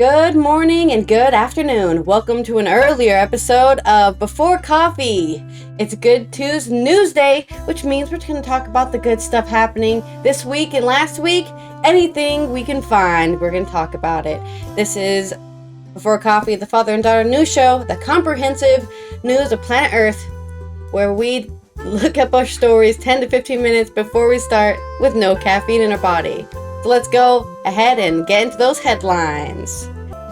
Good morning and good afternoon. Welcome to an earlier episode of Before Coffee. It's Good Tuesday News Day, which means we're going to talk about the good stuff happening this week and last week. Anything we can find, we're going to talk about it. This is Before Coffee, the father and daughter news show, the comprehensive news of planet Earth, where we look up our stories 10 to 15 minutes before we start with no caffeine in our body. So let's go ahead and get into those headlines.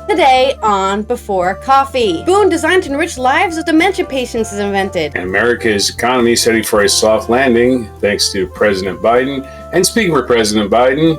Today on Before Coffee, spoon designed to enrich lives of dementia patients is invented. And America's economy is heading for a soft landing thanks to President Biden. And speaking of President Biden,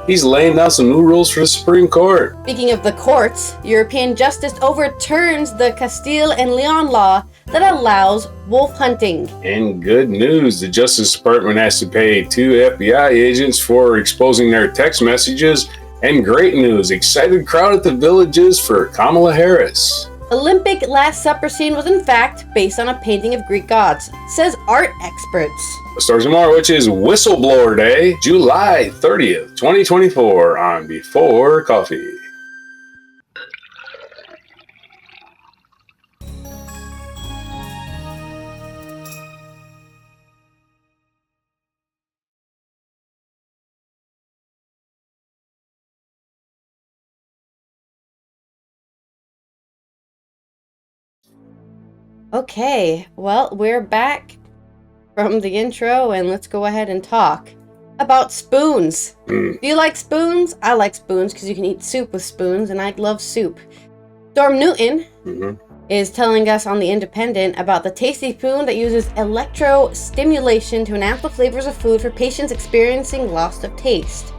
he's laying down some new rules for the Supreme Court. Speaking of the courts, European justice overturns the Castile and Leon law that allows wolf hunting. And good news, the Justice Department has to pay 2 FBI agents for exposing their text messages. And great news, excited crowd at the Villages for Kamala Harris. Olympic Last Supper scene was in fact based on a painting of Greek gods, says art experts. The stars tomorrow, which is Whistleblower Day, July 30th, 2024 on Before Coffee. Okay, well, we're back from the intro and let's go ahead and talk about spoons. Do you like spoons? I like spoons because you can eat soup with spoons and I love soup. Storm Newton is telling us on The Independent about the tasty spoon that uses electrostimulation to enhance the flavors of food for patients experiencing loss of taste.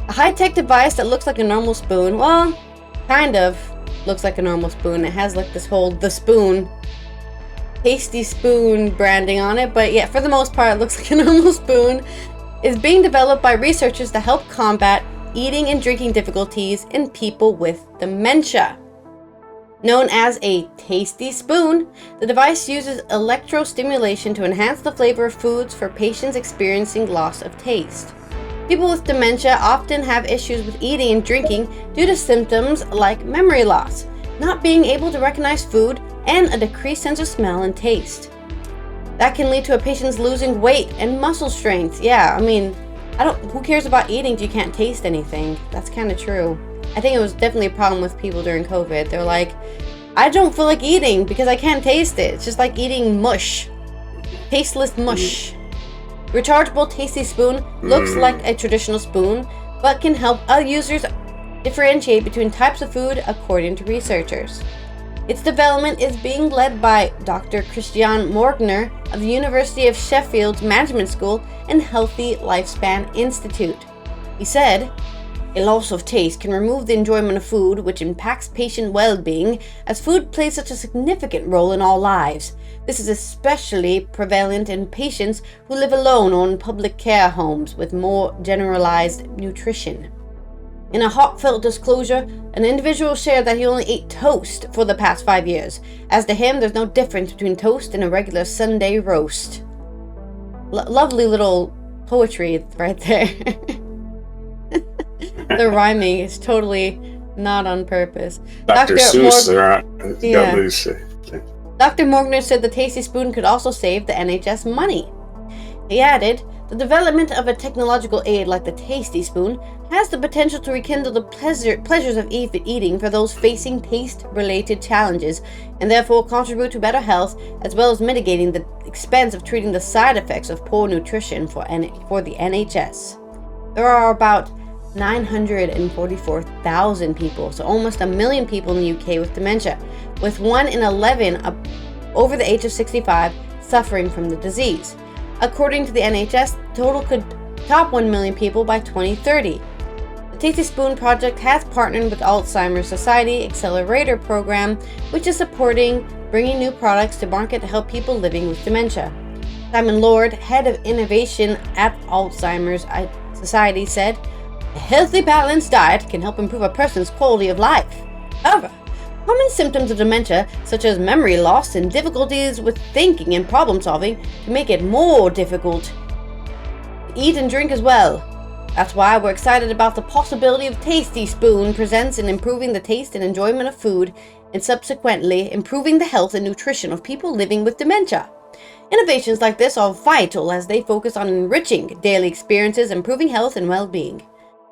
A high-tech device that looks like a normal spoon, well, kind of looks like a normal spoon. It has like this whole The Spoon, Tasty Spoon branding on it, but yeah, for the most part it looks like a normal spoon, is being developed by researchers to help combat eating and drinking difficulties in people with dementia. Known as a Tasty Spoon, the device uses electrostimulation to enhance the flavor of foods for patients experiencing loss of taste. People with dementia often have issues with eating and drinking due to symptoms like memory loss, not being able to recognize food, and a decreased sense of smell and taste. That can lead to a patient's losing weight and muscle strength. Yeah, I mean, who cares about eating if you can't taste anything? That's kind of true. I think it was definitely a problem with people during COVID. They're like, I don't feel like eating because I can't taste it. It's just like eating mush. Tasteless mush. Rechargeable Tasty Spoon looks like a traditional spoon, but can help other users differentiate between types of food according to researchers. Its development is being led by Dr. Christian Morgner of the University of Sheffield's Management School and Healthy Lifespan Institute. He said, "A loss of taste can remove the enjoyment of food, which impacts patient well-being, as food plays such a significant role in our lives. This is especially prevalent in patients who live alone or in public care homes with more generalized nutrition." In a heartfelt disclosure, an individual shared that he only ate toast for the past 5 years. As to him, there's no difference between toast and a regular Sunday roast. Lovely little poetry right there. The rhyming is totally not on purpose. Dr. Seuss, Dr. Morgner said the Tasty Spoon could also save the NHS money. He added, the development of a technological aid like the Tasty Spoon has the potential to rekindle the pleasures of eating for those facing taste-related challenges and therefore contribute to better health as well as mitigating the expense of treating the side effects of poor nutrition for the NHS. There are about 944,000 people, so almost 1 million people in the UK with dementia, with 1 in 11 over the age of 65 suffering from the disease. According to the NHS, the total could top 1 million people by 2030. The Tasty Spoon project has partnered with Alzheimer's Society Accelerator Program, which is supporting bringing new products to market to help people living with dementia. Simon Lord, head of innovation at Alzheimer's Society, said, "A healthy, balanced diet can help improve a person's quality of life. However, common symptoms of dementia, such as memory loss and difficulties with thinking and problem solving, can make it more difficult to eat and drink as well. That's why we're excited about the possibility of Tasty Spoon presents in improving the taste and enjoyment of food and subsequently improving the health and nutrition of people living with dementia. Innovations like this are vital as they focus on enriching daily experiences, improving health and well-being.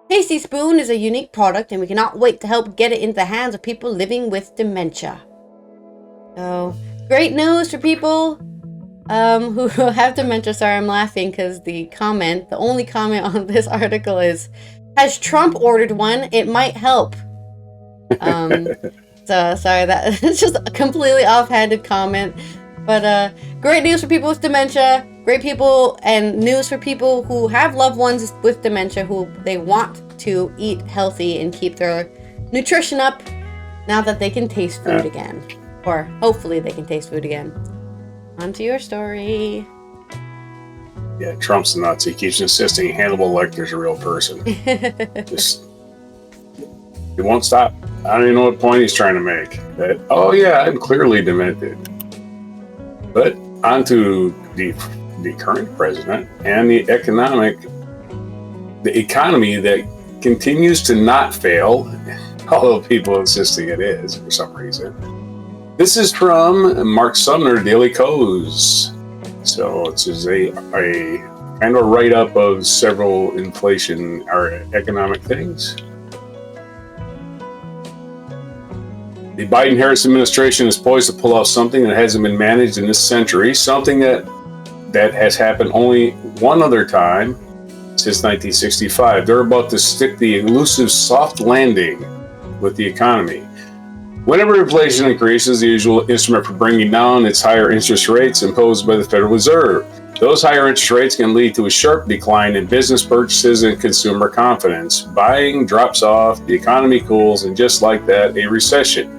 Tasty Spoon is a unique product and we cannot wait to help get it into the hands of people living with dementia. So, great news for people who have dementia. Sorry, I'm laughing because the only comment on this article is, has Trump ordered one? It might help. So sorry, that it's just a completely offhanded comment. But great news for people with dementia. Great people and news for people who have loved ones with dementia who they want to eat healthy and keep their nutrition up now that they can taste food again. Or hopefully they can taste food again. On to your story. Yeah, Trump's nuts. He keeps insisting Hannibal Lecter's a real person. Just, he won't stop. I don't even know what point he's trying to make. That, oh yeah, I'm clearly demented. But on to the current president and the economy that continues to not fail, although people insisting it is for some reason. This is from Mark Sumner, Daily Kos. So it's just a kind of write-up of several inflation or economic things. The Biden-Harris administration is poised to pull off something that hasn't been managed in this century, something that has happened only one other time since 1965. They're about to stick the elusive soft landing with the economy. Whenever inflation increases, the usual instrument for bringing down its higher interest rates imposed by the Federal Reserve. Those higher interest rates can lead to a sharp decline in business purchases and consumer confidence. Buying drops off, the economy cools, and just like that, a recession.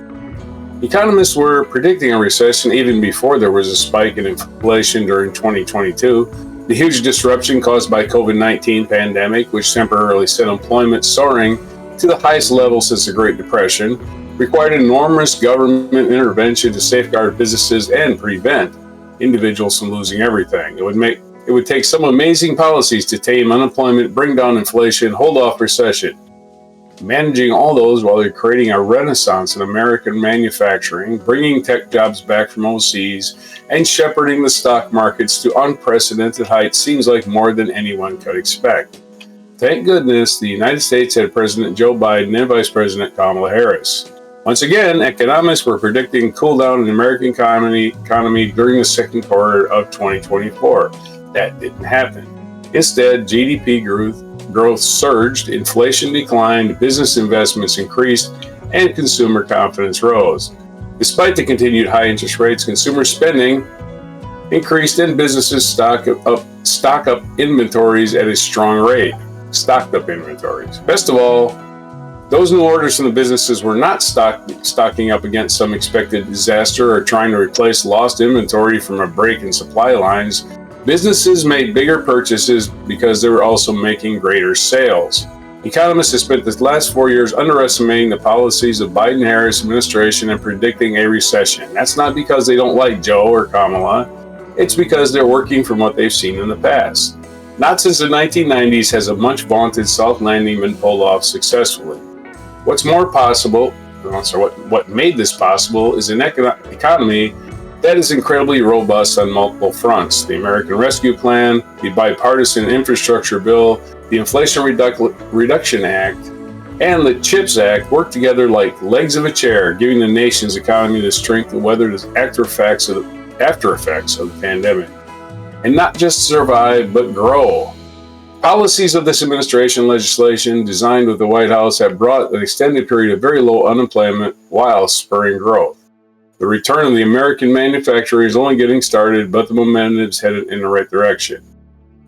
Economists were predicting a recession even before there was a spike in inflation during 2022. The huge disruption caused by COVID-19 pandemic, which temporarily sent employment soaring to the highest level since the Great Depression, required enormous government intervention to safeguard businesses and prevent individuals from losing everything. It would take some amazing policies to tame unemployment, bring down inflation, hold off recession. Managing all those while they're creating a renaissance in American manufacturing, bringing tech jobs back from overseas, and shepherding the stock markets to unprecedented heights seems like more than anyone could expect. Thank goodness the United States had President Joe Biden and Vice President Kamala Harris. Once again, economists were predicting cool down in the American economy during the second quarter of 2024. That didn't happen. Instead, GDP growth surged, inflation declined, business investments increased, and consumer confidence rose. Despite the continued high interest rates, consumer spending increased and businesses stock up inventories at a strong rate. Stocked up inventories. Best of all, those new orders from the businesses were not stocking up against some expected disaster or trying to replace lost inventory from a break in supply lines. Businesses made bigger purchases because they were also making greater sales. Economists have spent the last 4 years underestimating the policies of Biden-Harris administration and predicting a recession. That's not because they don't like Joe or Kamala. It's because they're working from what they've seen in the past. Not since the 1990s has a much vaunted soft landing been pulled off successfully. What made this possible is an economy that is incredibly robust on multiple fronts. The American Rescue Plan, the Bipartisan Infrastructure Bill, the Inflation Reduction Act, and the CHIPS Act work together like legs of a chair, giving the nation's economy the strength to weather the after effects of the pandemic. And not just survive, but grow. Policies of this administration legislation designed with the White House have brought an extended period of very low unemployment while spurring growth. The return of the American manufacturer is only getting started, but the momentum is headed in the right direction.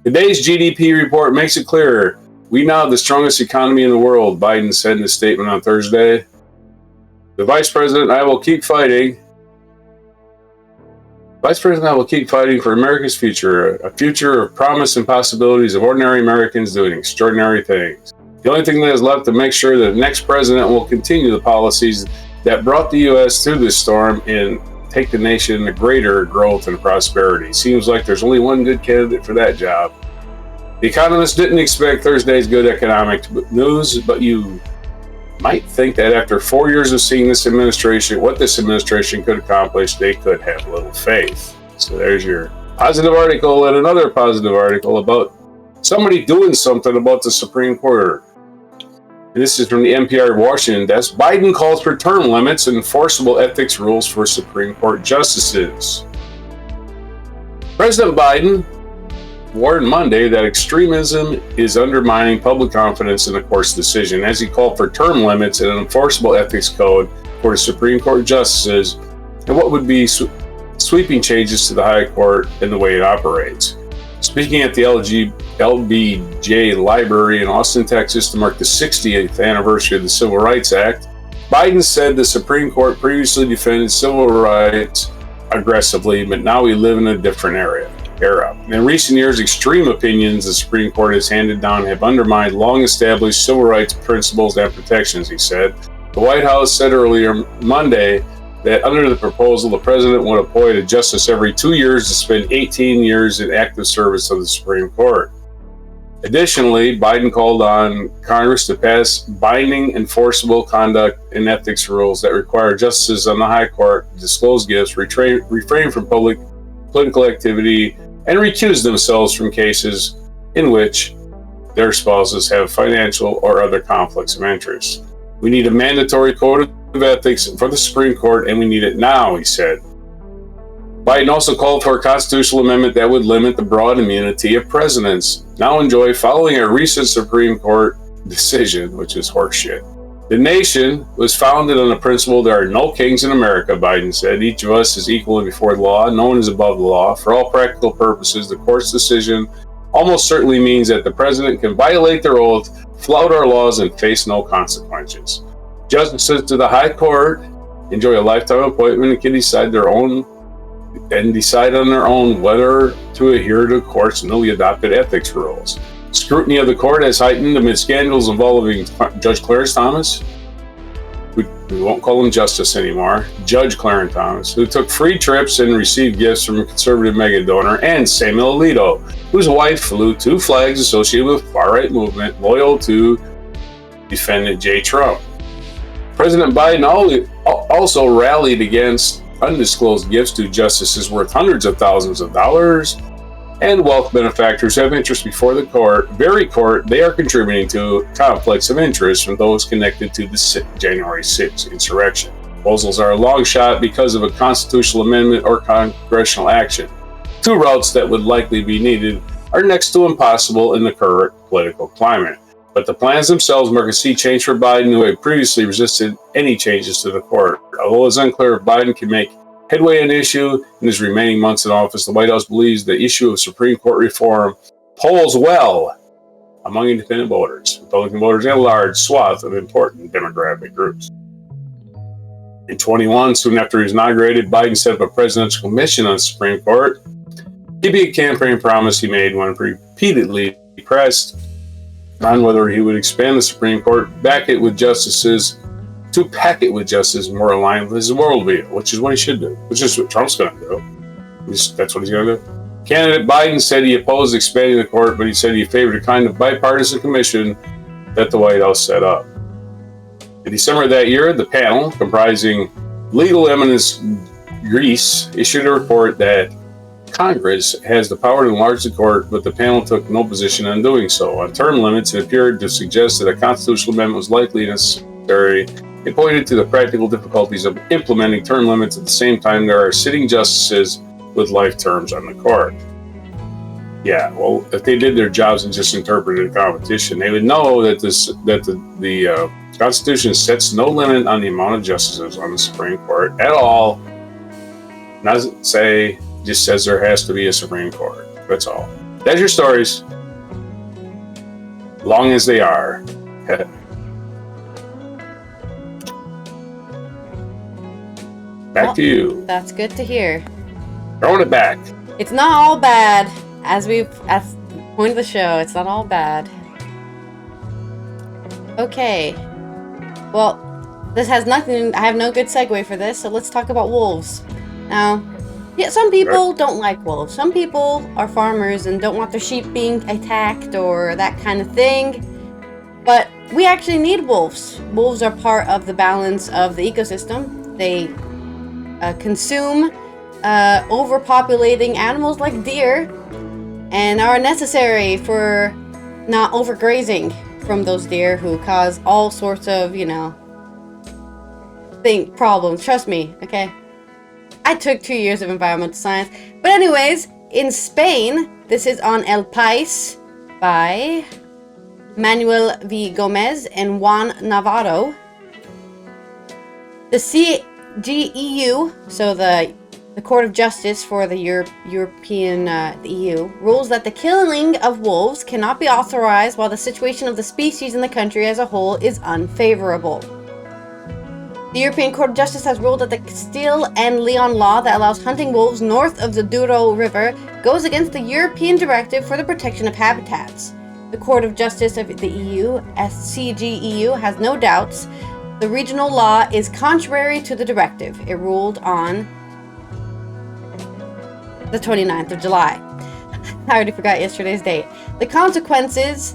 Today's GDP report makes it clear we now have the strongest economy in the world, Biden said in a statement on Thursday. The Vice President and I will keep fighting. Vice President and I will keep fighting for America's future, a future of promise and possibilities of ordinary Americans doing extraordinary things. The only thing that is left to make sure that the next president will continue the policies that brought the U.S. through this storm and take the nation to greater growth and prosperity. Seems like there's only one good candidate for that job. The Economist didn't expect Thursday's good economic news, but you might think that after 4 years of seeing this administration, what this administration could accomplish, they could have little faith. So there's your positive article and another positive article about somebody doing something about the Supreme Court. And this is from the NPR Washington desk. Biden calls for term limits and enforceable ethics rules for Supreme Court justices. President Biden warned Monday that extremism is undermining public confidence in the court's decision as he called for term limits and an enforceable ethics code for the Supreme Court justices and what would be sweeping changes to the High Court and the way it operates. Speaking at the LBJ Library in Austin, Texas to mark the 60th anniversary of the Civil Rights Act, Biden said the Supreme Court previously defended civil rights aggressively, but now we live in a different era. In recent years, extreme opinions the Supreme Court has handed down have undermined long-established civil rights principles and protections, he said. The White House said earlier Monday that under the proposal, the president would appoint a justice every 2 years to spend 18 years in active service of the Supreme Court. Additionally, Biden called on Congress to pass binding, enforceable conduct and ethics rules that require justices on the High Court to disclose gifts, refrain from political activity, and recuse themselves from cases in which their spouses have financial or other conflicts of interest. We need a mandatory code of ethics for the Supreme Court, and we need it now, he said. Biden also called for a constitutional amendment that would limit the broad immunity of presidents now enjoy following a recent Supreme Court decision, which is horseshit. The nation was founded on the principle there are no kings in America, Biden said. Each of us is equal before the law. No one is above the law. For all practical purposes, the court's decision almost certainly means that the president can violate their oath, flout our laws, and face no consequences. Justices to the High Court enjoy a lifetime appointment and can decide on their own whether to adhere to the court's newly adopted ethics rules. Scrutiny of the court has heightened amid scandals involving Judge Clarence Thomas. We won't call him Justice anymore. Judge Clarence Thomas, who took free trips and received gifts from a conservative mega donor, and Samuel Alito, whose wife flew 2 flags associated with the far-right movement loyal to defendant J. Trump. President Biden also rallied against undisclosed gifts to justices worth hundreds of thousands of dollars and wealth benefactors who have interest before the very court they are contributing to conflicts of interest from those connected to the January 6th insurrection. Proposals are a long shot because of a constitutional amendment or congressional action. 2 routes that would likely be needed are next to impossible in the current political climate. But the plans themselves mark a sea change for Biden, who had previously resisted any changes to the court. Although it's unclear if Biden can make headway on the issue in his remaining months in office, the White House believes the issue of Supreme Court reform polls well among independent voters, Republican voters, and a large swath of important demographic groups. In 2021, soon after he was inaugurated, Biden set up a presidential commission on the Supreme Court, keeping a campaign promise he made when repeatedly pressed on whether he would expand the Supreme Court, pack it with justices more aligned with his worldview, which is what he should do, which is what Trump's going to do. That's what he's going to do. Candidate Biden said he opposed expanding the court, but he said he favored a kind of bipartisan commission that the White House set up. In December of that year, the panel, comprising legal eminence Greece, issued a report that Congress has the power to enlarge the court, but the panel took no position on doing so. On term limits, it appeared to suggest that a constitutional amendment was likely necessary. It pointed to the practical difficulties of implementing term limits at the same time there are sitting justices with life terms on the court. Yeah, well, if they did their jobs and just interpreted the competition, they would know that the Constitution sets no limit on the amount of justices on the Supreme Court at all. Doesn't say, just says there has to be a Supreme Court. That's all. That's your stories. Long as they are. Back to you. That's good to hear. Throwing it back. It's not all bad. At the point of the show, it's not all bad. Okay. Well, this has nothing. I have no good segue for this, so let's talk about wolves. Now, Yeah, some people don't like wolves. Some people are farmers and don't want their sheep being attacked or that kind of thing. But we actually need wolves. Wolves are part of the balance of the ecosystem. They consume overpopulating animals like deer and are necessary for not overgrazing from those deer who cause all sorts of, problems. Trust me, okay? I took 2 years of environmental science. But anyways, in Spain, this is on El País by Manuel V. Gomez and Juan Navarro. The CGEU, so the Court of Justice for the European the EU, rules that the killing of wolves cannot be authorized while the situation of the species in the country as a whole is unfavorable. The European Court of Justice has ruled that the Castile and Leon law that allows hunting wolves north of the Douro River goes against the European Directive for the Protection of Habitats. The Court of Justice of the EU, CGEU, has no doubts the regional law is contrary to the directive. It ruled on the 29th of July. I already forgot yesterday's date. The consequences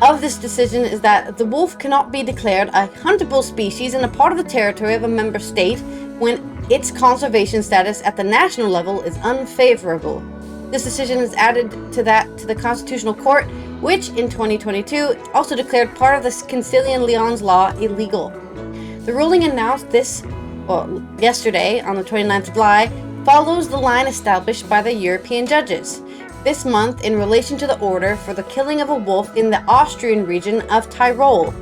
of this decision is that the wolf cannot be declared a huntable species in a part of the territory of a member state when its conservation status at the national level is unfavorable. This decision is added to the Constitutional Court, which in 2022 also declared part of the Castilian Leon's law illegal. The ruling announced yesterday on the 29th of July follows the line established by the European judges this month in relation to the order for the killing of a wolf in the Austrian region of Tyrol.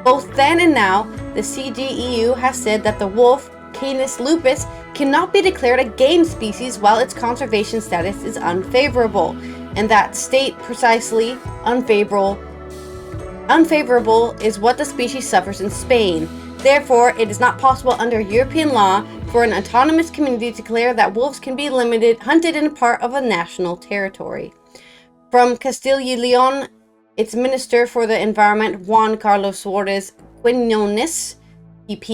Both then and now, the CGEU has said that the wolf, Canis lupus, cannot be declared a game species while its conservation status is unfavorable, and that state precisely unfavorable is what the species suffers in Spain. Therefore, it is not possible under European law for an autonomous community to declare that wolves can be hunted in a part of a national territory. From Castile y León, its Minister for the Environment, Juan Carlos Suarez Quinones, EP,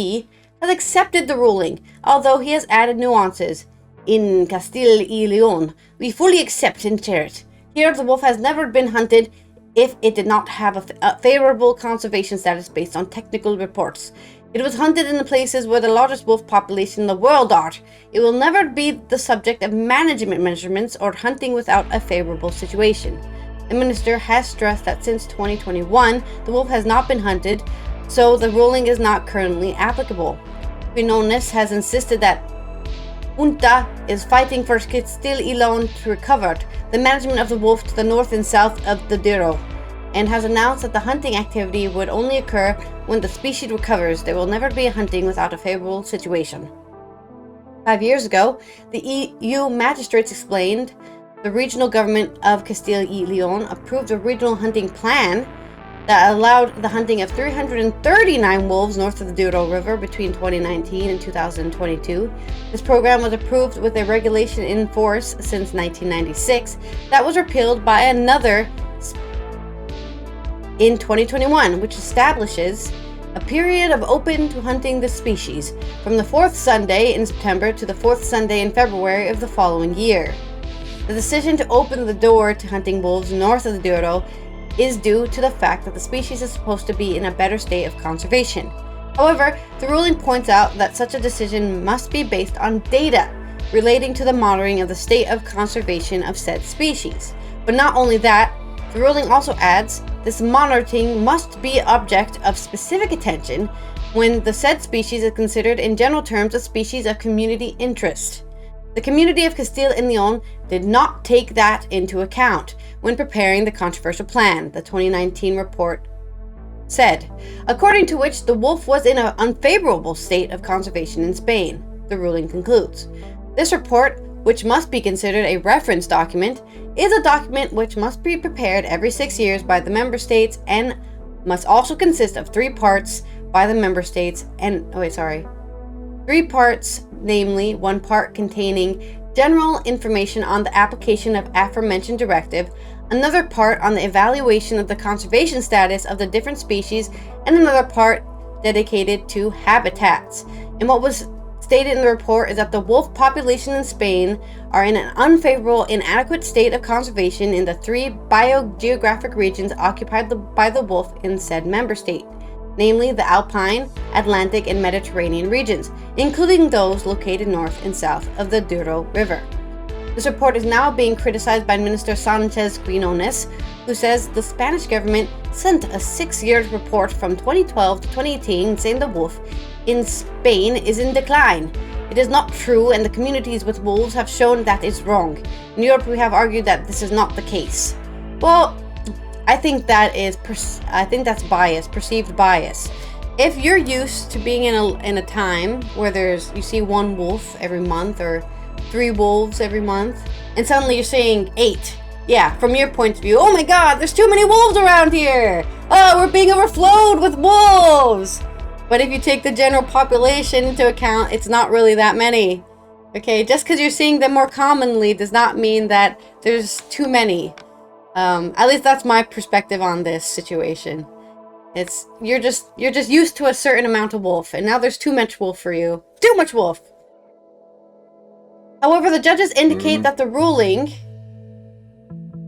has accepted the ruling, although he has added nuances. In Castile y León, we fully accept and share it. Here, the wolf has never been hunted if it did not have a favorable conservation status based on technical reports. It was hunted in the places where the largest wolf population in the world are. It will never be the subject of management measurements or hunting without a favorable situation. The minister has stressed that since 2021, the wolf has not been hunted, so the ruling is not currently applicable. Quinones has insisted that Junta is fighting for Castile y León to recover the management of the wolf to the north and south of the Douro, and has announced that the hunting activity would only occur when the species recovers. There will never be a hunting without a favorable situation. 5 years ago, the EU magistrates explained the regional government of Castile y León approved a regional hunting plan that allowed the hunting of 339 wolves north of the Douro River between 2019 and 2022. This program was approved with a regulation in force since 1996 that was repealed by another in 2021, which establishes a period of open to hunting the species from the 4th Sunday in September to the 4th Sunday in February of the following year. The decision to open the door to hunting wolves north of the Douro is due to the fact that the species is supposed to be in a better state of conservation. However, the ruling points out that such a decision must be based on data relating to the monitoring of the state of conservation of said species. But not only that, the ruling also adds this monitoring must be object of specific attention when the said species is considered in general terms a species of community interest. The community of Castile and León did not take that into account when preparing the controversial plan, the 2019 report said, according to which the wolf was in an unfavorable state of conservation in Spain, the ruling concludes. This report, which must be considered a reference document, is a document which must be prepared every 6 years by the member states and must also consist of 3 parts by the member states three parts, namely 1 part containing general information on the application of aforementioned directive, another part on the evaluation of the conservation status of the different species, and another part dedicated to habitats. And what was stated in the report is that the wolf population in Spain are in an unfavorable, inadequate state of conservation in the 3 biogeographic regions occupied by the wolf in said member state, namely the Alpine, Atlantic, and Mediterranean regions, including those located north and south of the Douro River. This report is now being criticized by Minister Sanchez Quinones, who says the Spanish government sent a 6-year report from 2012 to 2018 saying the wolf in Spain is in decline. It is not true, and the communities with wolves have shown that is wrong. In Europe, we have argued that this is not the case. Well, I think that is that's bias, perceived bias. If you're used to being in a time where you see 1 wolf every month or 3 wolves every month, and suddenly you're seeing 8. Yeah, from your point of view, oh my god, there's too many wolves around here! Oh, we're being overflowed with wolves! But if you take the general population into account, it's not really that many. Okay, just because you're seeing them more commonly does not mean that there's too many. At least that's my perspective on this situation. You're just used to a certain amount of wolf, and now there's too much wolf for you. Too much wolf! However, the judges indicate that the ruling...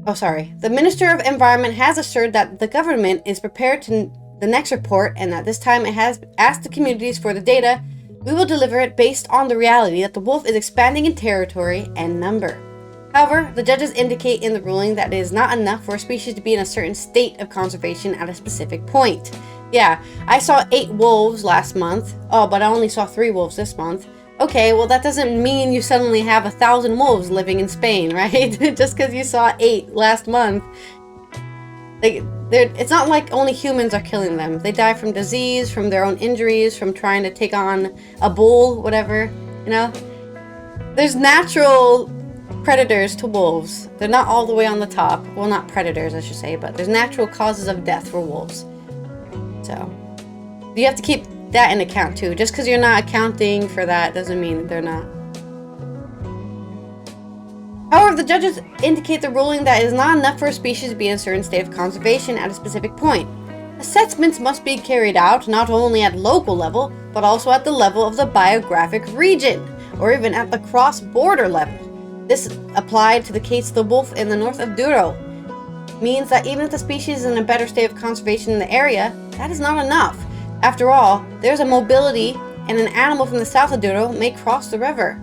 The Minister of Environment has assured that the government is prepared to the next report, and that this time it has asked the communities for the data. We will deliver it based on the reality that the wolf is expanding in territory and number. However, the judges indicate in the ruling that it is not enough for a species to be in a certain state of conservation at a specific point. Yeah, I saw 8 wolves last month. Oh, but I only saw 3 wolves this month. Okay, well that doesn't mean you suddenly have 1,000 wolves living in Spain, right? Just because you saw 8 last month. It's not like only humans are killing them. They die from disease, from their own injuries, from trying to take on a bull, whatever, you know? There's natural predators to wolves. They're not all the way on the top. Well, not predators, I should say, but there's natural causes of death for wolves. So, you have to keep that in account too. Just because you're not accounting for that doesn't mean they're not. However, the judges indicate the ruling that it is not enough for a species to be in a certain state of conservation at a specific point. Assessments must be carried out not only at local level, but also at the level of the biographic region, or even at the cross-border level. This applied to the case of the wolf in the north of Douro. Means that even if the species is in a better state of conservation in the area, that is not enough. After all, there's a mobility, and an animal from the south of Douro may cross the river.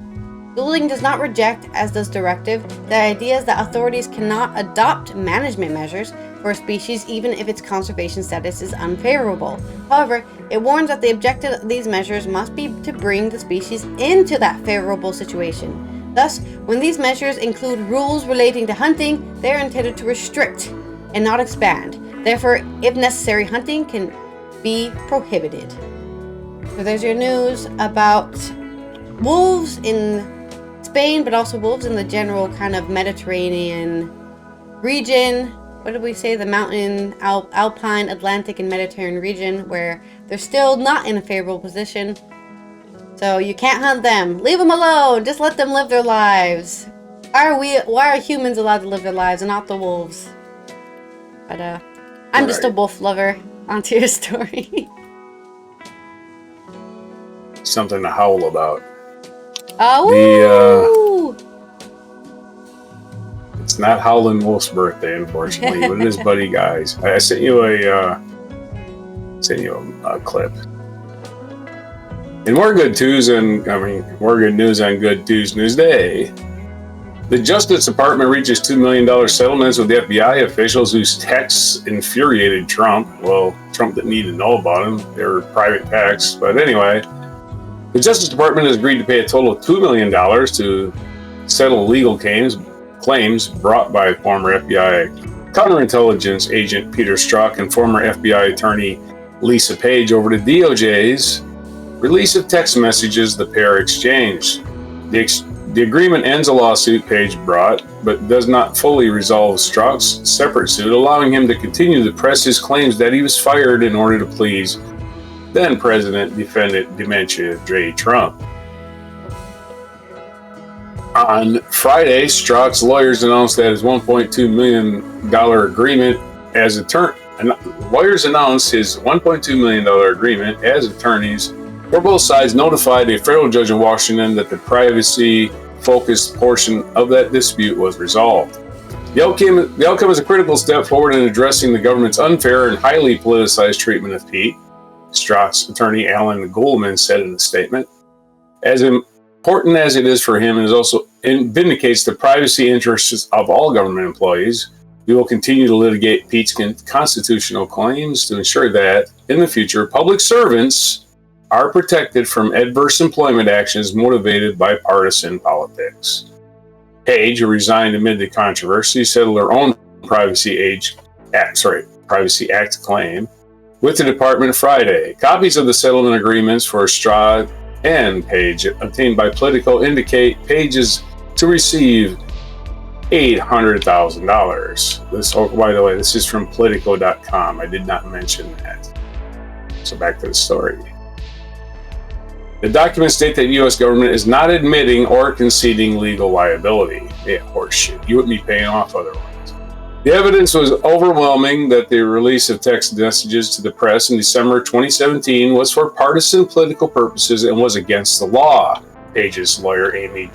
The ruling does not reject, as does directive, the ideas that authorities cannot adopt management measures for a species even if its conservation status is unfavorable. However, it warns that the objective of these measures must be to bring the species into that favorable situation. Thus, when these measures include rules relating to hunting, they are intended to restrict and not expand. Therefore, if necessary, hunting can be prohibited. So there's your news about wolves in Spain, but also wolves in the general kind of Mediterranean region. What did we say? The mountain, Alpine, Atlantic, and Mediterranean region, where they're still not in a favorable position. So you can't hunt them. Leave them alone. Just let them live their lives. Why are humans allowed to live their lives and not the wolves? But I'm just a wolf lover. On to your story. Something to howl about. Oh! It's not Howlin' Wolf's birthday, unfortunately, but it is Buddy Guy's. I sent you a clip. And more good news on Good Tuesday. The Justice Department reaches $2 million settlements with the FBI officials whose texts infuriated Trump. Well, Trump didn't need to know about them. They were private texts. But anyway, the Justice Department has agreed to pay a total of $2 million to settle legal claims brought by former FBI counterintelligence agent Peter Strzok and former FBI attorney Lisa Page over the DOJ's release of text messages the pair exchanged. The agreement ends a lawsuit Page brought, but does not fully resolve Strzok's separate suit, allowing him to continue to press his claims that he was fired in order to please then President-defendant Dementia Trump. On Friday, Strzok's lawyers announced that his $1.2 million agreement as attorney. Lawyers announced his $1.2 million agreement as attorneys where both sides notified a federal judge in Washington that the privacy-focused portion of that dispute was resolved. The outcome is a critical step forward in addressing the government's unfair and highly politicized treatment of Pete, Strzok's attorney Alan Goldman said in a statement. As important as it is for him, it also vindicates the privacy interests of all government employees. We will continue to litigate Pete's constitutional claims to ensure that, in the future, public servants are protected from adverse employment actions motivated by partisan politics. Page, who resigned amid the controversy, settled her own Privacy Act claim with the department Friday. Copies of the settlement agreements for Strzok and Page obtained by Politico indicate Page is to receive $800,000. This, by the way, this is from Politico.com. I did not mention that. So back to the story. The documents state that the U.S. government is not admitting or conceding legal liability. Yeah, horseshit. You wouldn't be paying off otherwise. The evidence was overwhelming that the release of text messages to the press in December 2017 was for partisan political purposes and was against the law, Page's lawyer Amy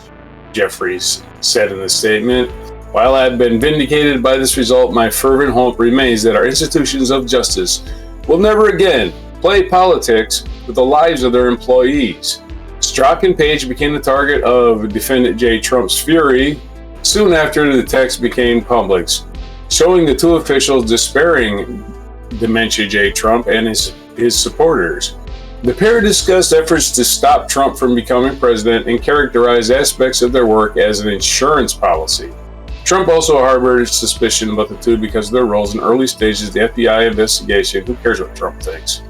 Jeffries said in a statement. While I have been vindicated by this result, my fervent hope remains that our institutions of justice will never again play politics with the lives of their employees. Strzok and Page became the target of defendant J. Trump's fury soon after the text became public, showing the two officials despairing Dementia J. Trump and his supporters. The pair discussed efforts to stop Trump from becoming president and characterized aspects of their work as an insurance policy. Trump also harbored suspicion about the two because of their roles in early stages of the FBI investigation. Who cares what Trump thinks?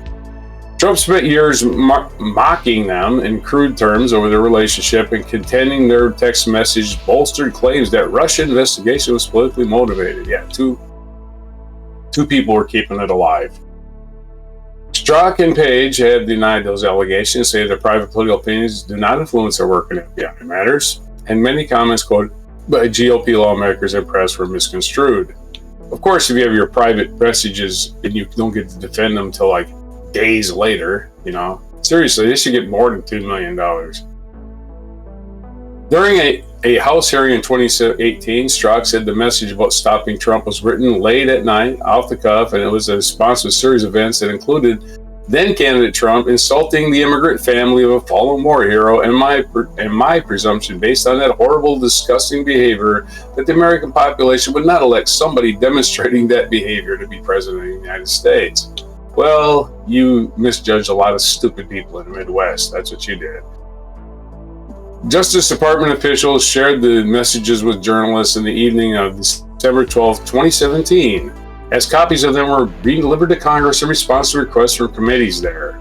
Trump spent years mocking them in crude terms over their relationship and contending their text message bolstered claims that Russia investigation was politically motivated. Yeah, two people were keeping it alive. Strzok and Page have denied those allegations, say their private political opinions do not influence their work in FBI matters, and many comments quoted by GOP lawmakers and press were misconstrued. Of course, if you have your private messages and you don't get to defend them until like days later, seriously, they should get more than $2 million. During a House hearing in 2018, Strzok said the message about stopping Trump was written late at night, off the cuff, and it was a response to a series of events that included then-candidate Trump insulting the immigrant family of a fallen war hero, and my presumption, based on that horrible, disgusting behavior, that the American population would not elect somebody demonstrating that behavior to be president of the United States. Well, you misjudged a lot of stupid people in the Midwest. That's what you did. Justice Department officials shared the messages with journalists in the evening of December 12, 2017, as copies of them were being delivered to Congress in response to requests from committees there.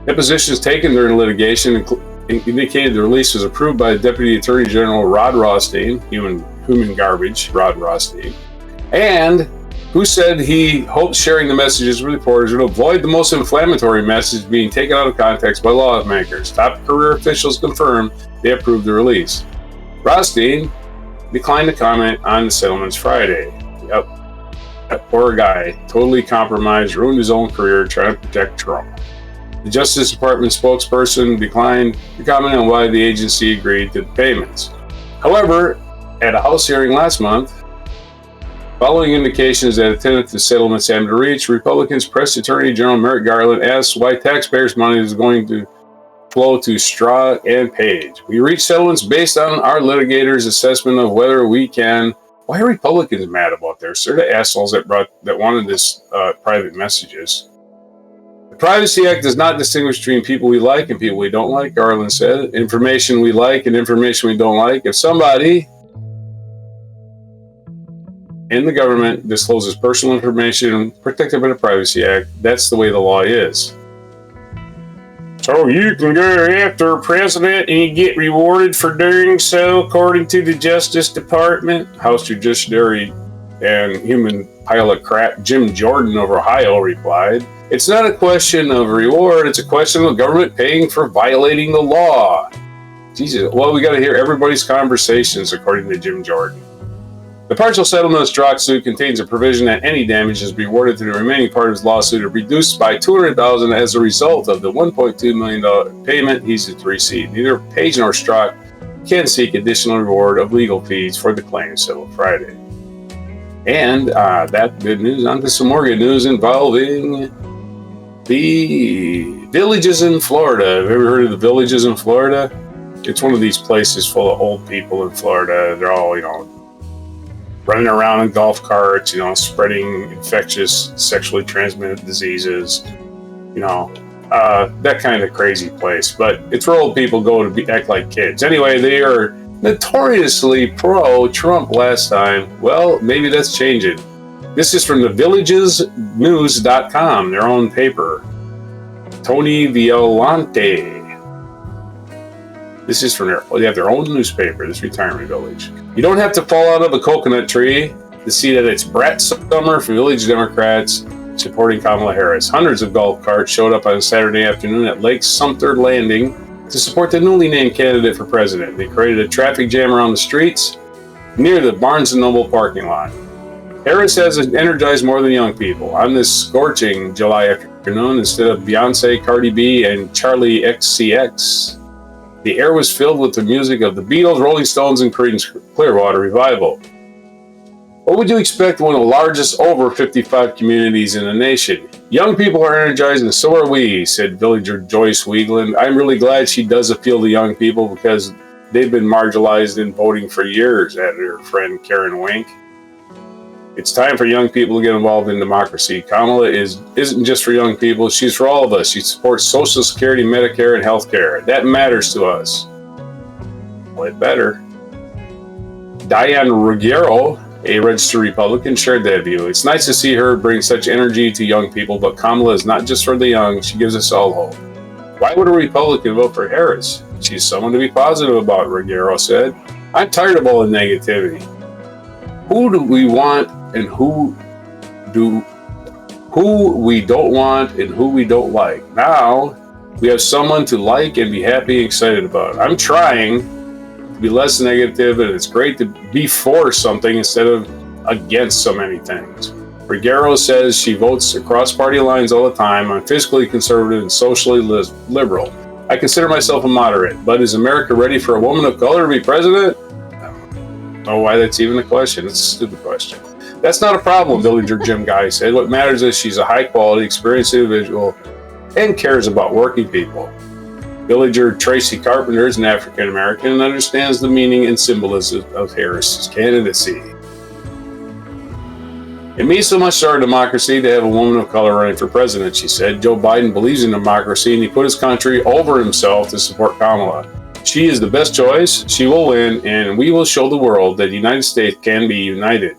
Depositions taken during litigation indicated the release was approved by Deputy Attorney General Rod Rothstein, human garbage, Rod Rothstein, and who said he hoped sharing the messages with reporters would avoid the most inflammatory message being taken out of context by lawmakers. Top career officials confirmed they approved the release. Rothstein declined to comment on the settlements Friday. Yep, that poor guy, totally compromised, ruined his own career trying to protect Trump. The Justice Department spokesperson declined to comment on why the agency agreed to the payments. However, at a House hearing last month, following indications that attended to settlements aimed to reach, Republicans pressed Attorney General Merrick Garland asked why taxpayers' money is going to flow to Strzok and Page. We reached settlements based on our litigators' assessment of whether we can. Why are Republicans mad about this? They're the assholes that wanted this private messages. The Privacy Act does not distinguish between people we like and people we don't like, Garland said. Information we like and information we don't like. If somebody in the government discloses personal information protected by the Privacy Act, that's the way the law is. So you can go after a president and you get rewarded for doing so, according to the Justice Department. House Judiciary and human pile of crap Jim Jordan of Ohio replied, it's not a question of reward, it's a question of the government paying for violating the law. Jesus, well, we got to hear everybody's conversations, according to Jim Jordan. The partial settlement of Strzok's suit contains a provision that any damages be awarded to the remaining part of his lawsuit are reduced by $200,000 as a result of the $1.2 million payment he's to receive. Neither Page nor Strzok can seek additional reward of legal fees for the claim settled Friday. And that good news. On to some more good news involving the villages in Florida. Have you ever heard of the villages in Florida? It's one of these places full of old people in Florida. They're all, running around in golf carts, spreading infectious, sexually transmitted diseases, that kind of crazy place. But it's where old people go to act like kids. Anyway, they are notoriously pro-Trump last time. Well, maybe that's changing. This is from the villagesnews.com, their own paper. Tony Violante. This is from they have their own newspaper, this retirement village. You don't have to fall out of a coconut tree to see that it's brat summer for village Democrats supporting Kamala Harris. Hundreds of golf carts showed up on Saturday afternoon at Lake Sumter Landing to support the newly named candidate for president. They created a traffic jam around the streets near the Barnes & Noble parking lot. Harris has energized more than young people. On this scorching July afternoon, instead of Beyonce, Cardi B, and Charlie XCX, the air was filled with the music of the Beatles, Rolling Stones, and Creedence Clearwater Revival. What would you expect in one of the largest over 55 communities in the nation? Young people are energized and so are we, said villager Joyce Wiegland. I'm really glad she does appeal to young people because they've been marginalized in voting for years, added her friend Karen Wink. It's time for young people to get involved in democracy. Kamala isn't just for young people, she's for all of us. She supports Social Security, Medicare, and health care. That matters to us. Well, it better. Diane Ruggiero, a registered Republican, shared that view. It's nice to see her bring such energy to young people, but Kamala is not just for the young. She gives us all hope. Why would a Republican vote for Harris? She's someone to be positive about, Ruggiero said. I'm tired of all the negativity. Who do we want and who we don't want and who we don't like? Now we have someone to like and be happy and excited about. I'm trying to be less negative, and it's great to be for something instead of against so many things. Ruggiero says she votes across party lines all the time. I'm fiscally conservative and socially liberal. I consider myself a moderate, but is America ready for a woman of color to be president? I don't know why that's even a question. It's a stupid question. That's not a problem, villager Jim Guy said. What matters is she's a high-quality, experienced individual and cares about working people. Villager Tracy Carpenter is an African-American and understands the meaning and symbolism of Harris's candidacy. It means so much to our democracy to have a woman of color running for president, she said. Joe Biden believes in democracy and he put his country over himself to support Kamala. She is the best choice, she will win, and we will show the world that the United States can be united.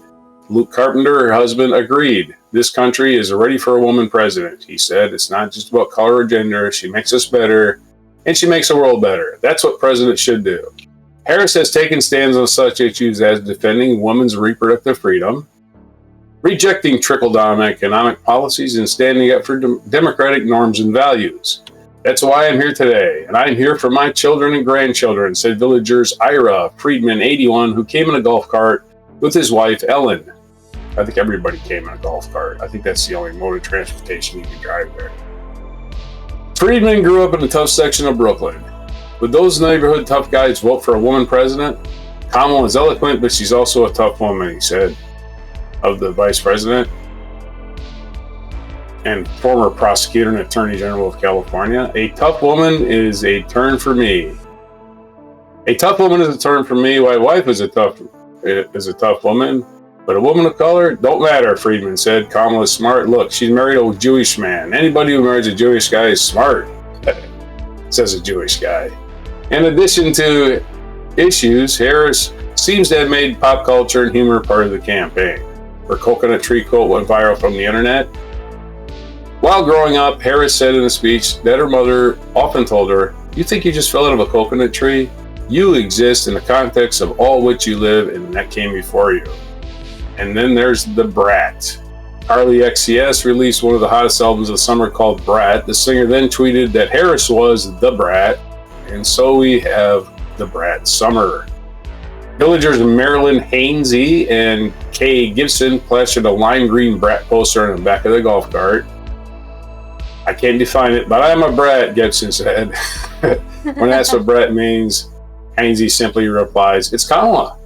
Luke Carpenter, her husband, agreed. This country is ready for a woman president. He said, it's not just about color or gender. She makes us better, and she makes the world better. That's what presidents should do. Harris has taken stands on such issues as defending women's reproductive freedom, rejecting trickle-down economic policies, and standing up for democratic norms and values. That's why I'm here today, and I'm here for my children and grandchildren, said villagers Ira Friedman, 81, who came in a golf cart with his wife, Ellen. I think everybody came in a golf cart. I think that's the only mode of transportation you can drive there. Friedman grew up in a tough section of Brooklyn. Would those neighborhood tough guys vote for a woman president? Kamala is eloquent, but she's also a tough woman, he said, of the vice president and former prosecutor and attorney general of California. A tough woman is a turn for me. A tough woman is a turn for me. My wife is a tough woman, but a woman of color don't matter, Friedman said. Kamala is smart. Look, she's married to a Jewish man. Anybody who marries a Jewish guy is smart, says a Jewish guy. In addition to issues, Harris seems to have made pop culture and humor part of the campaign. Her coconut tree quote went viral from the internet. While growing up, Harris said in a speech that her mother often told her, you think you just fell out of a coconut tree? You exist in the context of all which you live, and that came before you. And then there's The Brat. Carly XCS released one of the hottest albums of the summer called Brat. The singer then tweeted that Harris was The Brat, and so we have The Brat Summer. Villagers Marilyn Hainsey and Kay Gibson plastered a lime green brat poster on the back of the golf cart. I can't define it, but I'm a brat, Gibson said. When asked what brat means, Hainsey simply replies, "It's Kamala."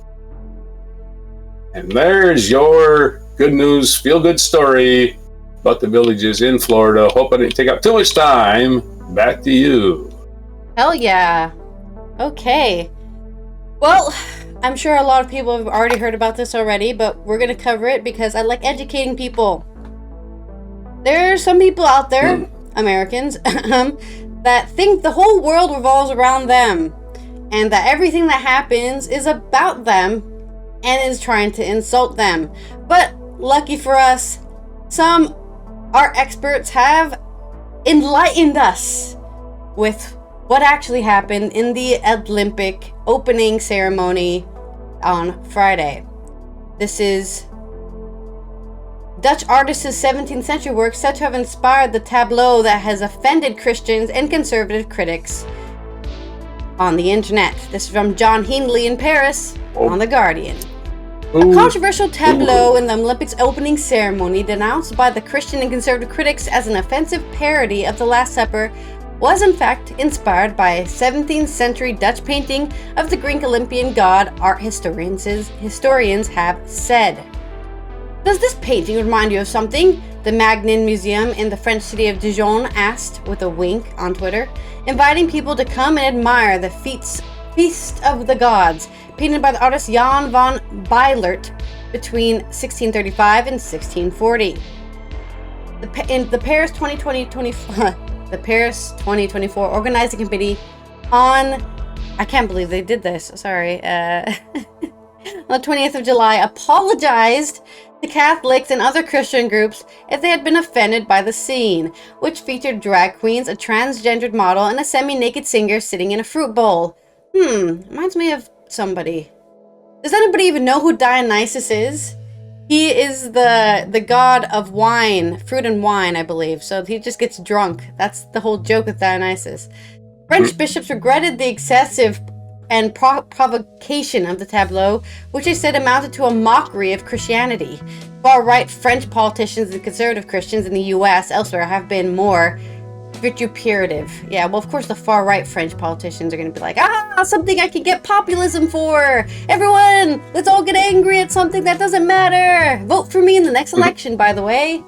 And there's your good news, feel-good story about the villages in Florida. Hope I didn't take up too much time. Back to you. Hell yeah. Okay. Well, I'm sure a lot of people have already heard about this already, but we're going to cover it because I like educating people. There are some people out there, Americans, that think the whole world revolves around them and that everything that happens is about them and is trying to insult them. But lucky for us, some our experts have enlightened us with what actually happened in the Olympic opening ceremony on Friday. This is Dutch artist's 17th century work said to have inspired the tableau that has offended Christians and conservative critics on the internet. This is from John Hindley in Paris on The Guardian. A controversial tableau in the Olympics opening ceremony, denounced by the Christian and conservative critics as an offensive parody of the Last Supper, was in fact inspired by a 17th century Dutch painting of the Greek Olympian god, art historians have said. Does this painting remind you of something? The Magnin Museum in the French city of Dijon asked with a wink on Twitter, inviting people to come and admire the Feast of the Gods, painted by the artist Jan van Bijlert between 1635 and 1640. The Paris 2024 organizing committee on, I can't believe they did this, sorry, on the 20th of July apologized to Catholics and other Christian groups if they had been offended by the scene, which featured drag queens, a transgendered model, and a semi-naked singer sitting in a fruit bowl. Reminds me of somebody. Does anybody even know who Dionysus is? He is the god of wine, fruit and wine, I believe. So he just gets drunk. That's the whole joke with Dionysus. French bishops regretted the excessive and provocation of the tableau, which they said amounted to a mockery of Christianity. Far-right French politicians and conservative Christians in the US, elsewhere, have been more vituperative. Yeah, well, of course, the far-right French politicians are going to be like, something I can get populism for. Everyone, let's all get angry at something that doesn't matter. Vote for me in the next election, by the way.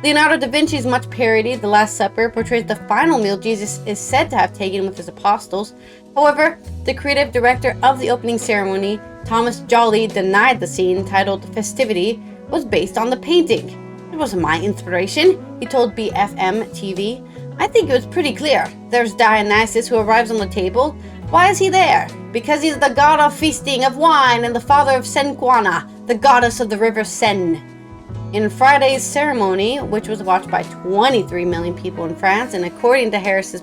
Leonardo da Vinci's much parodied The Last Supper portrays the final meal Jesus is said to have taken with his apostles. However, the creative director of the opening ceremony, Thomas Jolly, denied the scene, titled Festivity, was based on the painting. It wasn't my inspiration, he told BFM TV. I think it was pretty clear. There's Dionysus who arrives on the table. Why is he there? Because he's the god of feasting, of wine, and the father of Senquana, the goddess of the river Seine. In Friday's ceremony, which was watched by 23 million people in France, and according to a Harris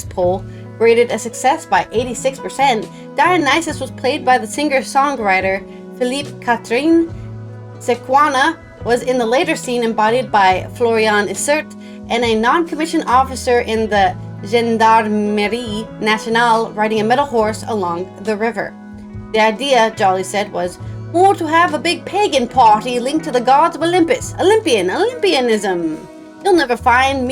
poll, rated a success by 86%, Dionysus was played by the singer-songwriter Philippe Catherine. Sequana was in the later scene embodied by Florian Isert, and a non-commissioned officer in the Gendarmerie Nationale riding a metal horse along the river. The idea, Jolly said, was more to have a big pagan party linked to the gods of Olympus. Olympianism. You'll never find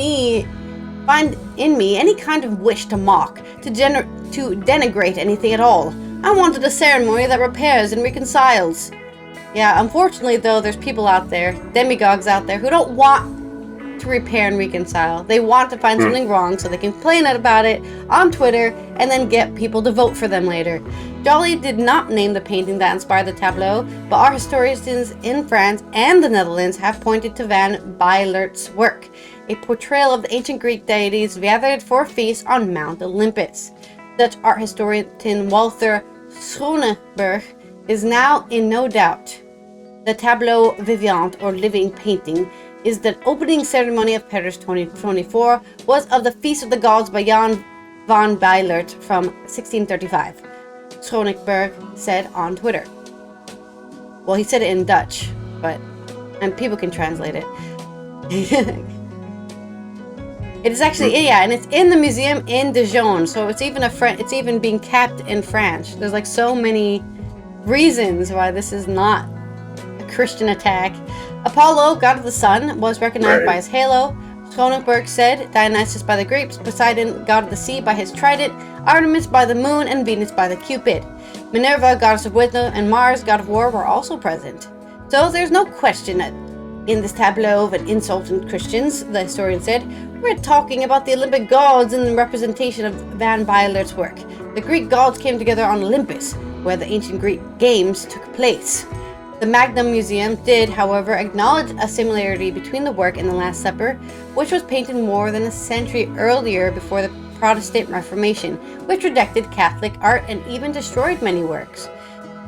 in me any kind of wish to mock, to denigrate anything at all. I wanted a ceremony that repairs and reconciles. Yeah, unfortunately though, there's people out there, demagogues out there, who don't want to repair and reconcile. They want to find something wrong so they can complain about it on Twitter and then get people to vote for them later. Jolly did not name the painting that inspired the tableau, but art historians in France and the Netherlands have pointed to Van Bijlert's work, a portrayal of the ancient Greek deities gathered for a feast on Mount Olympus. Dutch art historian Walter Schoneberg is now in no doubt. The tableau vivant, or living painting, is the opening ceremony of Paris 2024 was of the Feast of the Gods by Jan van Bijlert from 1635. Schoneberg said on Twitter. Well, he said it in Dutch, and people can translate it. It is actually, and it's in the museum in Dijon, so it's even it's even being kept in French. There's like so many reasons why this is not a Christian attack. Apollo, god of the sun, was recognized by his halo. Schoenberg said Dionysus by the grapes, Poseidon, god of the sea, by his trident, Artemis by the moon, and Venus by the cupid. Minerva, goddess of wisdom, and Mars, god of war, were also present. So there's no question that in this tableau of an insult on Christians, the historian said, we're talking about the Olympic gods in the representation of Van Beilert's work. The Greek gods came together on Olympus, where the ancient Greek games took place. The Magnum Museum did, however, acknowledge a similarity between the work and the Last Supper, which was painted more than a century earlier before the Protestant Reformation, which rejected Catholic art and even destroyed many works.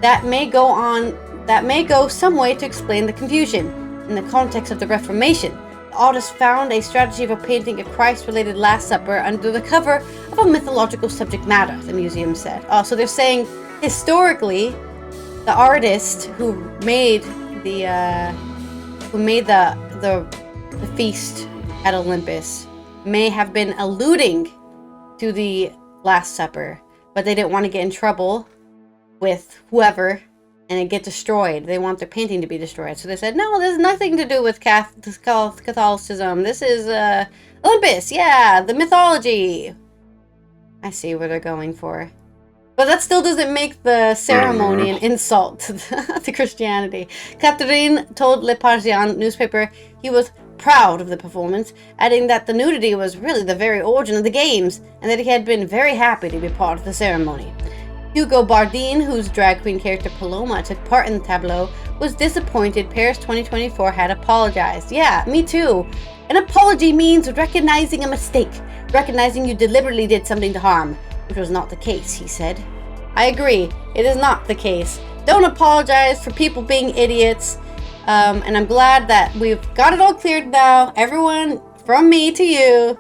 That may go some way to explain the confusion. In the context of the Reformation, the artist found a strategy for painting a Christ-related Last Supper under the cover of a mythological subject matter, the museum said. So they're saying, historically, the artist who made the feast at Olympus may have been alluding to the Last Supper, but they didn't want to get in trouble with whoever and it get destroyed. They want their painting to be destroyed. So they said, no, there's nothing to do with Catholicism. This is Olympus, yeah, the mythology. I see what they're going for. But that still doesn't make the ceremony an insult to Christianity. Catherine told Le Parisien newspaper he was proud of the performance, adding that the nudity was really the very origin of the games, and that he had been very happy to be part of the ceremony. Hugo Bardin, whose drag queen character Paloma took part in the tableau, was disappointed Paris 2024 had apologized. Yeah, me too. An apology means recognizing a mistake, recognizing you deliberately did something to harm, which was not the case, he said. I agree, it is not the case. Don't apologize for people being idiots, and I'm glad that we've got it all cleared now. Everyone, from me to you,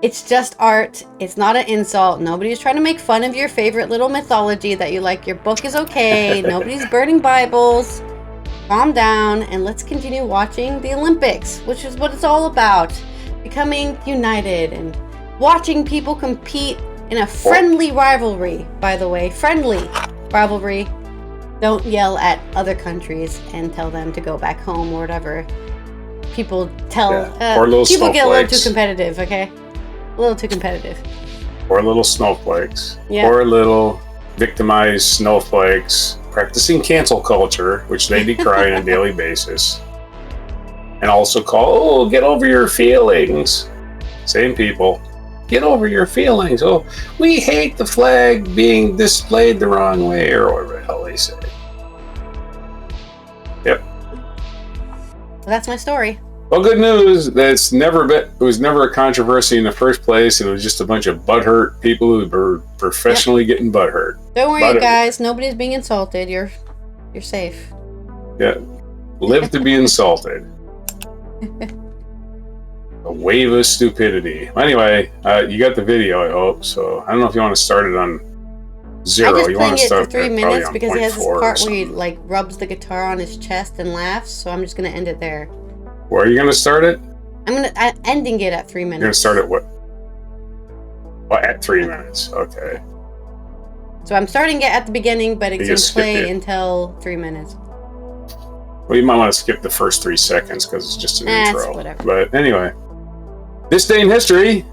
it's just art. It's not an insult. Nobody's trying to make fun of your favorite little mythology that you like. Your book is okay. Nobody's burning Bibles. Calm down, and let's continue watching the Olympics, which is what it's all about. Becoming united and watching people compete in a friendly rivalry, by the way. Friendly rivalry. Don't yell at other countries and tell them to go back home or whatever. People people get a little too competitive, okay? A little too competitive. Or little snowflakes. Yeah. Or little victimized snowflakes practicing cancel culture, which they decry on a daily basis. And also call, get over your feelings. Same people. Get over your feelings. Oh, we hate the flag being displayed the wrong way, or whatever the hell they say. Yep. Well, that's my story. Well, good news. It was never a controversy in the first place. It was just a bunch of butthurt people who were professionally getting butthurt. Don't worry, guys. Nobody's being insulted. You're safe. Yeah. Live to be insulted. A wave of stupidity. Anyway, you got the video, I hope. So I don't know if you want to start it on 0. I just you want to playing it start for 3 minutes because he has this part where he like rubs the guitar on his chest and laughs. So I'm just gonna end it there. Where are you going to start it? I'm ending it at 3 minutes. You're going to start at what? What, at 3 minutes? Okay. So I'm starting it at the beginning, but it's going to play until 3 minutes. Well, you might want to skip the first 3 seconds because it's just an intro. Whatever. But anyway, this day in history,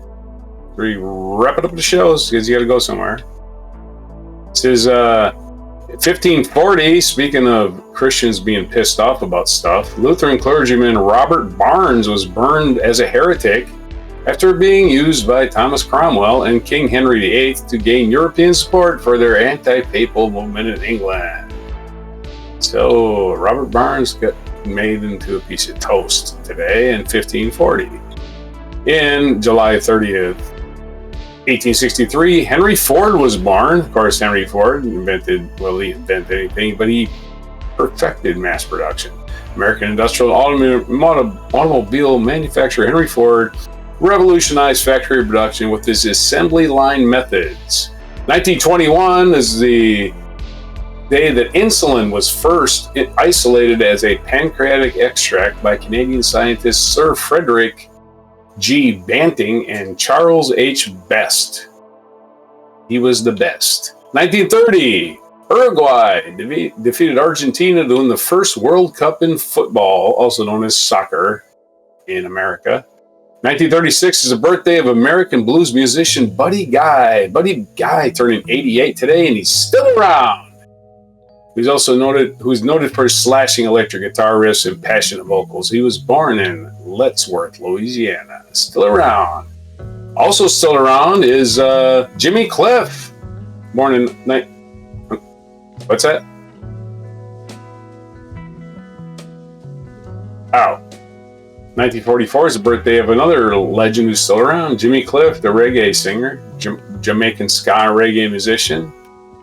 we wrap it up the shows because you got to go somewhere. This is 1540, speaking of Christians being pissed off about stuff, Lutheran clergyman Robert Barnes was burned as a heretic after being used by Thomas Cromwell and King Henry VIII to gain European support for their anti-papal movement in England. So Robert Barnes got made into a piece of toast today in 1540. In July 30th, 1863, Henry Ford was born. Of course, Henry Ford he invented anything, but he perfected mass production. American industrial automobile manufacturer Henry Ford revolutionized factory production with his assembly line methods. 1921 is the day that insulin was first isolated as a pancreatic extract by Canadian scientists Sir Frederick G. Banting and Charles H. Best. He was the best. 1930, Uruguay defeated Argentina to win the first World Cup in football, also known as soccer in America. 1936 is the birthday of American blues musician Buddy Guy. Buddy Guy turning 88 today, and he's still around. Who's noted for his slashing electric guitar riffs and passionate vocals. He was born in Lettsworth, Louisiana. Still around. Also still around is Jimmy Cliff. Born in... What's that? Ow. 1944 is the birthday of another legend who's still around, Jimmy Cliff, the reggae singer, Jamaican ska reggae musician,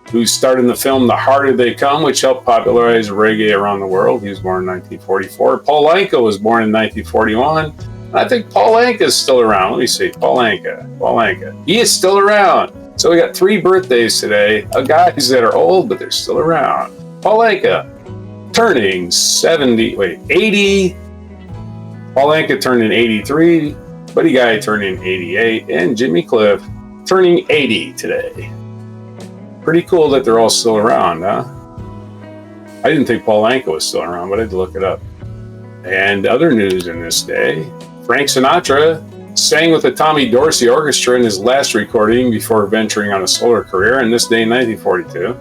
who starred in the film The Harder They Come, which helped popularize reggae around the world. He was born in 1944. Paul Anka was born in 1941. I think Paul Anka is still around. Let me see. Paul Anka. He is still around. So we got 3 birthdays today of guys that are old, but they're still around. Paul Anka turning 80. Paul Anka turning 83. Buddy Guy turning 88. And Jimmy Cliff turning 80 today. Pretty cool that they're all still around, huh? I didn't think Paul Anka was still around, but I had to look it up. And other news in this day, Frank Sinatra sang with the Tommy Dorsey Orchestra in his last recording before venturing on a solo career, and this day in 1942.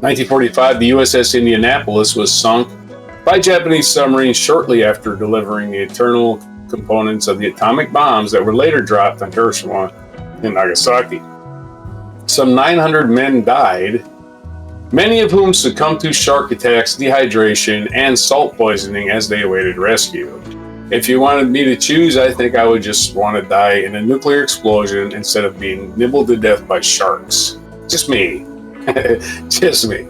1945, the USS Indianapolis was sunk by Japanese submarines shortly after delivering the internal components of the atomic bombs that were later dropped on Hiroshima and Nagasaki. Some 900 men died, many of whom succumbed to shark attacks, dehydration, and salt poisoning as they awaited rescue. If you wanted me to choose, I think I would just want to die in a nuclear explosion instead of being nibbled to death by sharks. Just me. Just me.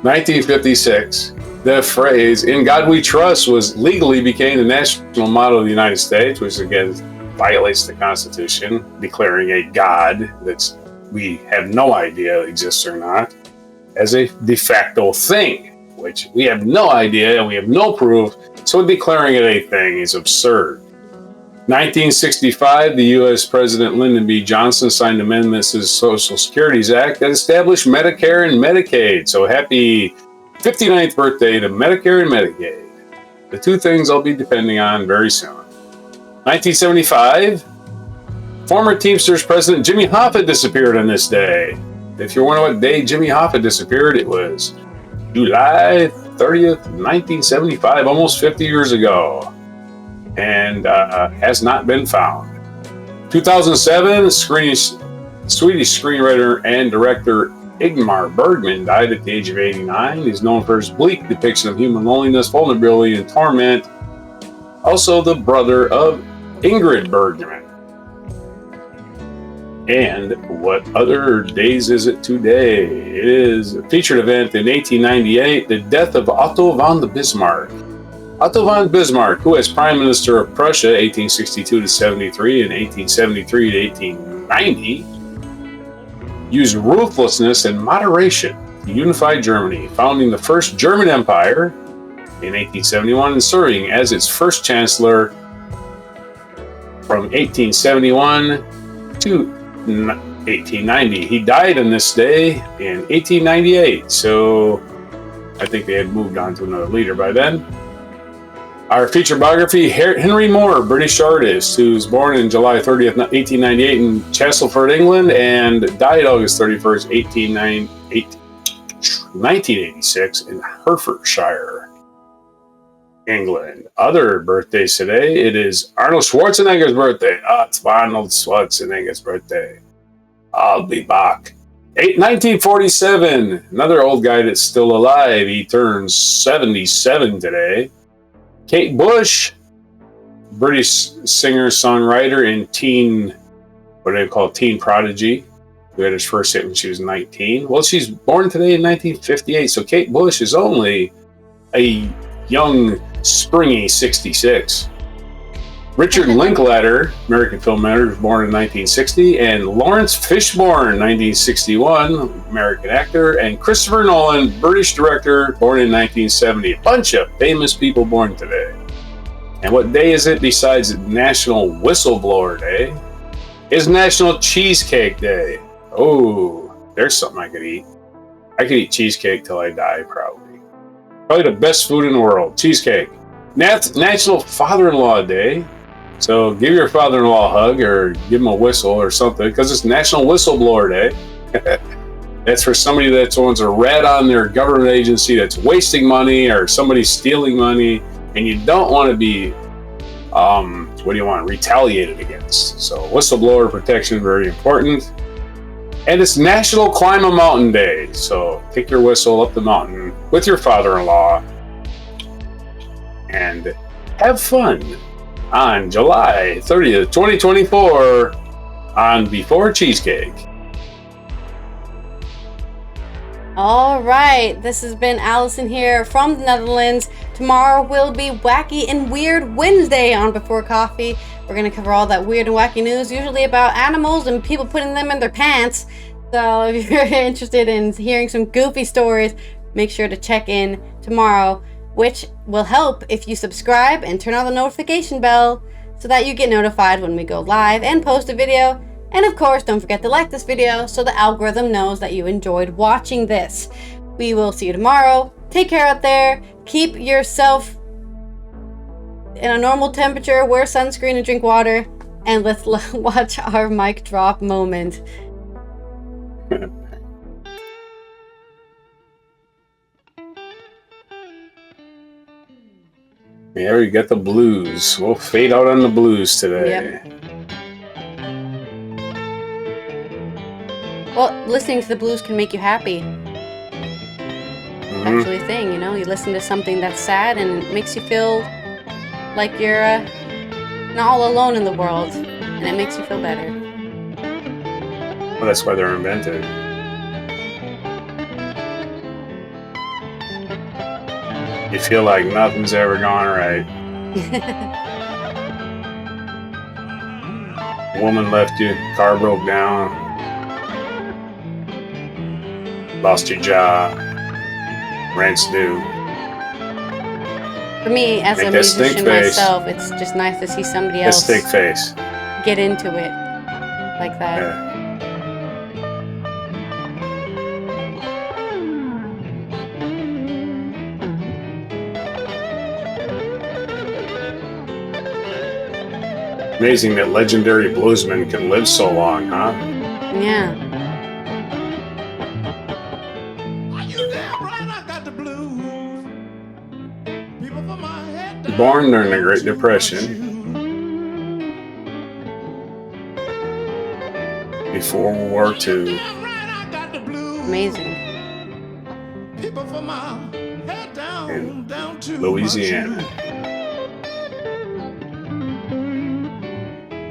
1956, the phrase, "In God We Trust," became the national motto of the United States, which again violates the Constitution, declaring a God that we have no idea exists or not as a de facto thing, which we have no idea and we have no proof, so declaring it a thing is absurd. 1965, the U.S. President Lyndon B. Johnson signed amendments to the Social Security Act that established Medicare and Medicaid. So happy 59th birthday to Medicare and Medicaid. The 2 things I'll be depending on very soon. 1975, former Teamsters President Jimmy Hoffa disappeared on this day. If you're wondering what day Jimmy Hoffa disappeared, it was July 30th, 1975, almost 50 years ago, and has not been found. 2007, Swedish screenwriter and director Ingmar Bergman died at the age of 89. He's known for his bleak depiction of human loneliness, vulnerability, and torment. Also the brother of Ingrid Bergman. And what other days is it today? It is a featured event in 1898, the death of Otto von Bismarck. Otto von Bismarck, who as Prime Minister of Prussia 1862 to 73 and 1873 to 1890, used ruthlessness and moderation to unify Germany, founding the first German Empire in 1871 and serving as its first chancellor from 1871 to 1890. He died on this day in 1898, so I think they had moved on to another leader by then. Our feature biography, Henry Moore, British artist, who was born in July 30th, 1898 in Castleford, England, and died August 31st, 1986 in Hertfordshire, England. Other birthdays today, it is Arnold Schwarzenegger's birthday. It's Arnold Schwarzenegger's birthday. I'll be back. 1947, another old guy that's still alive. He turns 77 today. Kate Bush, British singer, songwriter, and teen prodigy, who had his first hit when she was 19. Well, she's born today in 1958, so Kate Bush is only a young, springy 66. Richard Linklater, American film editor, was born in 1960, and Lawrence Fishburne, 1961, American actor, and Christopher Nolan, British director, born in 1970. A bunch of famous people born today. And what day is it besides National Whistleblower Day? It's National Cheesecake Day. Oh, there's something I could eat. I could eat cheesecake till I die, probably. Probably the best food in the world, cheesecake. National Father-in-Law Day. So give your father-in-law a hug or give him a whistle or something, because it's National Whistleblower Day. That's for somebody that's wants a rat on their government agency that's wasting money or somebody stealing money, and you don't want to be, retaliated against. So whistleblower protection, very important. And it's National Climb a Mountain Day. So take your whistle up the mountain with your father-in-law and have fun on July 30th, 2024 on Before Cheesecake. All right, this has been Allison here from the Netherlands. Tomorrow will be Wacky and Weird Wednesday on Before Coffee. We're going to cover all that weird and wacky news, usually about animals and people putting them in their pants. So if you're interested in hearing some goofy stories, make sure to check in tomorrow, which will help if you subscribe and turn on the notification bell so that you get notified when we go live and post a video. And of course, don't forget to like this video so the algorithm knows that you enjoyed watching this. We will see you tomorrow. Take care out there. Keep yourself in a normal temperature. Wear sunscreen and drink water. And let's watch our mic drop moment. Yeah, we got the blues. We'll fade out on the blues today. Yep. Well, listening to the blues can make you happy. Actually a thing, you know? You listen to something that's sad and it makes you feel like you're not all alone in the world. And it makes you feel better. Well, that's why they're invented. You feel like nothing's ever gone right. Woman left you, car broke down. Lost your job. Rent's due. For me, as a musician myself, it's just nice to see somebody else face. Get into it like that. Yeah. Amazing that legendary bluesmen can live so long, huh? Yeah. Born during the Great Depression, before World War II. Amazing. In Louisiana.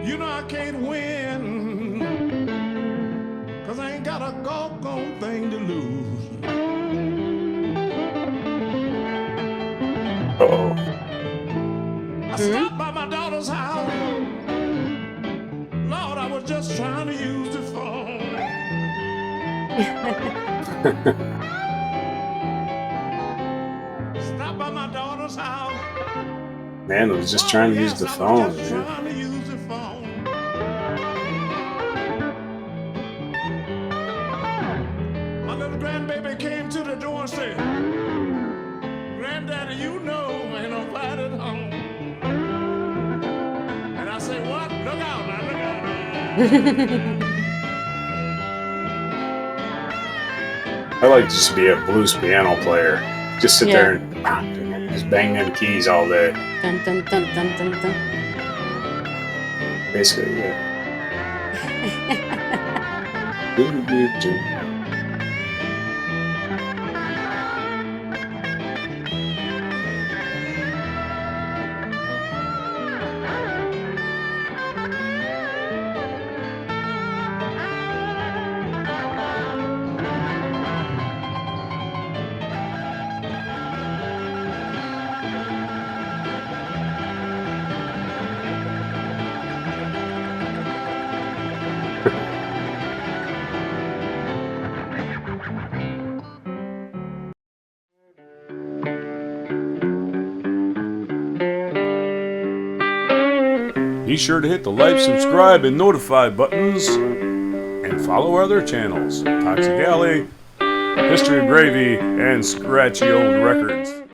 You know I can't win, 'cause I ain't got a doggone thing to lose. Uh-oh. I stopped by my daughter's house. Lord, I was just trying to use the phone. Stop by my daughter's house. Man, I was just trying to use the phone, man. My little grandbaby came to the door and said, "Granddaddy, you know ain't nobody at home." And I said, "What? Look out now, look out." I like just to be a blues piano player. Just sit there and just bang them keys all day. Dun, dun, dun, dun, dun, dun. Basically, yeah. Be sure to hit the like, subscribe, and notify buttons. and follow our other channels, Toxic Alley, History of Gravy, and Scratchy Old Records.